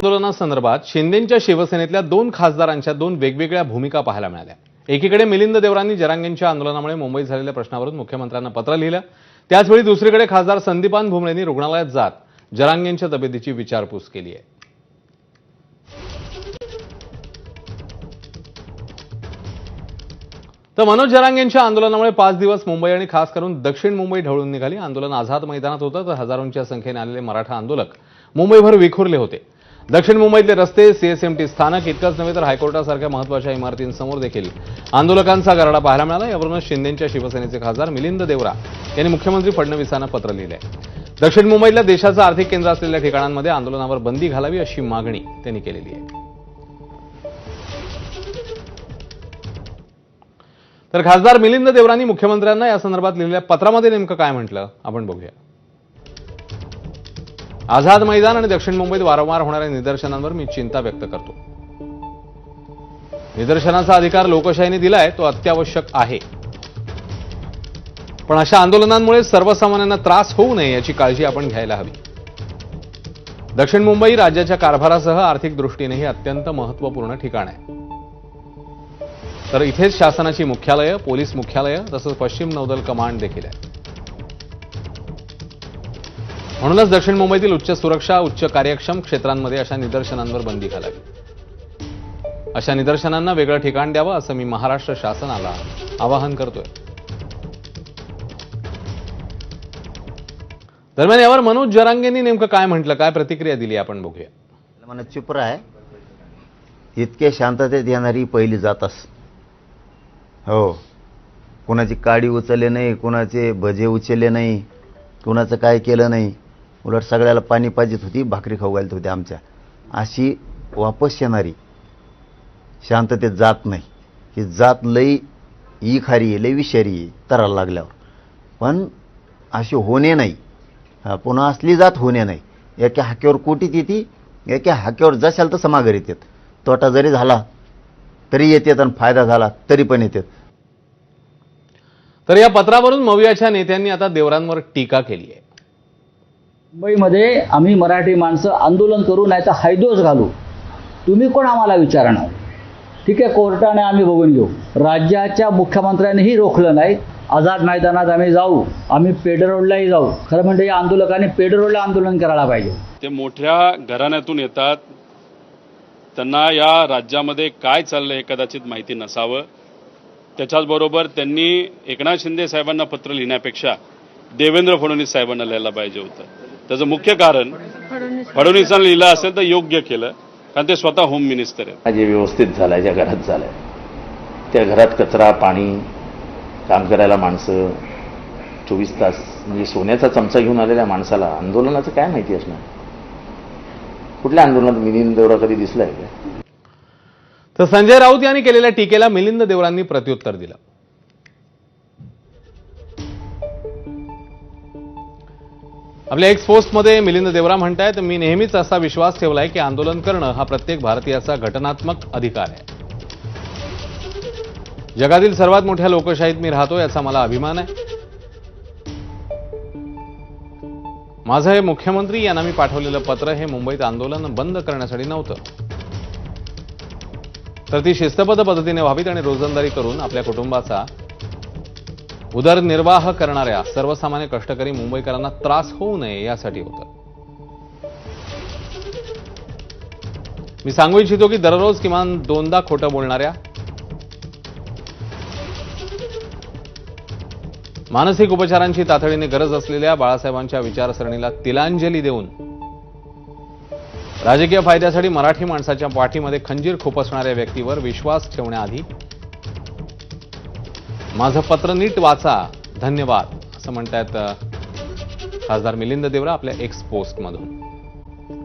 आंदोलनासंदर्भात शिंदेंच्या शिवसेनेतल्या दोन खासदारांच्या दोन वेगवेगळ्या भूमिका पाहायला मिळाल्या। एकीकडे मिलिंद देवरांनी जरांगेंच्या आंदोलनामुळे मुंबईत झालेल्या प्रश्नावरून मुख्यमंत्र्यांना पत्र लिहिलं, त्याचवेळी दुसरीकडे खासदार संदीपान भुमरेंनी रुग्णालयात जात जरांगेंच्या तब्येतीची विचारपूस केली आहे। तर मनोज जरांगेंच्या आंदोलनामुळे 5 दिवस मुंबई आणि खास करून दक्षिण मुंबई ढवळून निघाली। आंदोलन आझाद मैदानात होतं तर हजारोंच्या संख्येने आलेले मराठा आंदोलक मुंबईभर विखुरले होते। दक्षिण मुंबईतले रस्ते, सीएसएमटी स्थानक इतकंच नव्हे तर हायकोर्टासारख्या महत्त्वाच्या इमारतींसमोर देखील आंदोलकांचा गराडा पाहायला मिळाला। यावरूनच शिंदेंच्या शिवसेनेचे खासदार मिलिंद देवरा यांनी मुख्यमंत्री फडणवीसांना पत्र लिहिलंय। दक्षिण मुंबईतल्या देशाचं आर्थिक केंद्र असलेल्या ठिकाणांमध्ये आंदोलनावर बंदी घालावी अशी मागणी त्यांनी केलेली आहे। तर खासदार मिलिंद देवरांनी मुख्यमंत्र्यांना या संदर्भात लिहिलेल्या पत्रामध्ये नेमकं काय म्हटलं आपण बघूया। आझाद मैदान आणि दक्षिण मुंबईत वारंवार होणाऱ्या निदर्शनांवर मी चिंता व्यक्त करतो। निदर्शनाचा अधिकार लोकशाहीने दिलाय, तो अत्यावश्यक आहे, पण अशा आंदोलनांमुळे सर्वसामान्यांना त्रास होऊ नये याची काळजी आपण घ्यायला हवी। दक्षिण मुंबई राज्याच्या कारभारासह आर्थिक दृष्टीनेही अत्यंत महत्त्वपूर्ण ठिकाण आहे। तर इथेच शासनाची मुख्यालयं, पोलीस मुख्यालयं तसंच पश्चिम नौदल कमांड देखील आहे। म्हणूनच दक्षिण मुंबईतील उच्च सुरक्षा, उच्च कार्यक्षम क्षेत्रांमध्ये अशा निदर्शनांवर बंदी घालावी। अशा निदर्शनांना वेगळं ठिकाण द्यावं असं मी महाराष्ट्र शासनाला आवाहन करतोय। दरम्यान यावर मनोज जरांगेंनी नेमकं काय म्हटलं, काय प्रतिक्रिया दिली आपण बघूया। मला चुप राह, इतके शांततेत येणारी पहिली जातस। हो, कुणाची काडी उचलले नाही, कुणाचे भजे उचलले नाही, कुणाचं काय केलं नाही, उलट सगळ्याला पाणी पाजित होती, भाकरी खाऊ घालत होती आमच्या। अशी वापस येणारी शांततेत जात नाही। ही जात लई ई खारी आहे, लई विषारी तराला लागल्यावर, पण अशी होणे नाही। पुन्हा असली जात होणे नाही। एका हाक्यावर कोटीत येते, एका हाक्यावर जशाल तसं माघार येतात। तोटा जरी झाला तरी येतात आणि फायदा झाला तरी पण येतात। तर या पत्रावरून मवियाच्या नेत्यांनी आता देवरांवर टीका केली आहे। मुंबईमध्ये आम्ही मराठी माणसं आंदोलन करू, नाही तर हायदोस घालू, तुम्ही कोण आम्हाला विचारणार? ठीक आहे, कोर्टाने आम्ही बघून घेऊ। राज्याच्या मुख्यमंत्र्यांनीही रोखलं नाही। आझाद मैदानात आम्ही जाऊ, आम्ही पेड रोडलाही जाऊ। खरं म्हणजे या आंदोलकांनी पेड रोडला आंदोलन करायला पाहिजे। ते मोठ्या घराण्यातून येतात, त्यांना या राज्यामध्ये काय चाललंय हे कदाचित माहिती नसावं। त्याच्याचबरोबर त्यांनी एकनाथ शिंदे साहेबांना पत्र लिहिण्यापेक्षा देवेंद्र फडणवीस साहेबांना लिहायला पाहिजे होतं। त्याचं मुख्य कारण फडणवीसांना लिहिलं असेल तर योग्य केलं, कारण ते स्वतः होम मिनिस्टर आहेत। जे व्यवस्थित झालंय, ज्या घरात झालंय त्या घरात कचरा, पाणी, काम करायला माणसं 24 तास, म्हणजे सोन्याचा चमचा घेऊन आलेल्या माणसाला आंदोलनाचं काय माहिती असणार? कुठल्या आंदोलनात मिलिंद देवरा कधी दिसलाय का? तर संजय राऊत यांनी केलेल्या टीकेला मिलिंद देवरांनी प्रत्युत्तर दिलं। आपल्या एक्स पोस्टमध्ये मिलिंद देवरा म्हणतायत, मी नेहमीच असा विश्वास ठेवलाय की आंदोलन करणं हा प्रत्येक भारतीयाचा घटनात्मक अधिकार आहे। जगातील सर्वात मोठ्या लोकशाहीत मी राहतो, याचा मला अभिमान आहे। माझं हे मुख्यमंत्री यांना मी पाठवलेलं पत्र हे मुंबईत आंदोलन बंद करण्यासाठी नव्हतं, तर ती शिस्तबद्ध पद्धतीने व्हावीत आणि रोजंदारी करून आपल्या कुटुंबाचा उदरनिर्वाह करणाऱ्या सर्वसामान्य कष्टकरी मुंबईकरांना त्रास होऊ नये यासाठी होतं। मी सांगू इच्छितो की दररोज किमान 2दा खोटं बोलणाऱ्या, मानसिक उपचारांची तातडीने गरज असलेल्या बाळासाहेबांच्या विचारसरणीला तिलांजली देऊन राजकीय फायद्यासाठी मराठी माणसाच्या पाठीमध्ये खंजीर खुपसणाऱ्या व्यक्तीवर विश्वास ठेवण्याआधी माझं पत्र नीट वाचा, धन्यवाद, असं म्हणतायत खासदार मिलिंद देवरा आपल्या एक्स पोस्टमधून।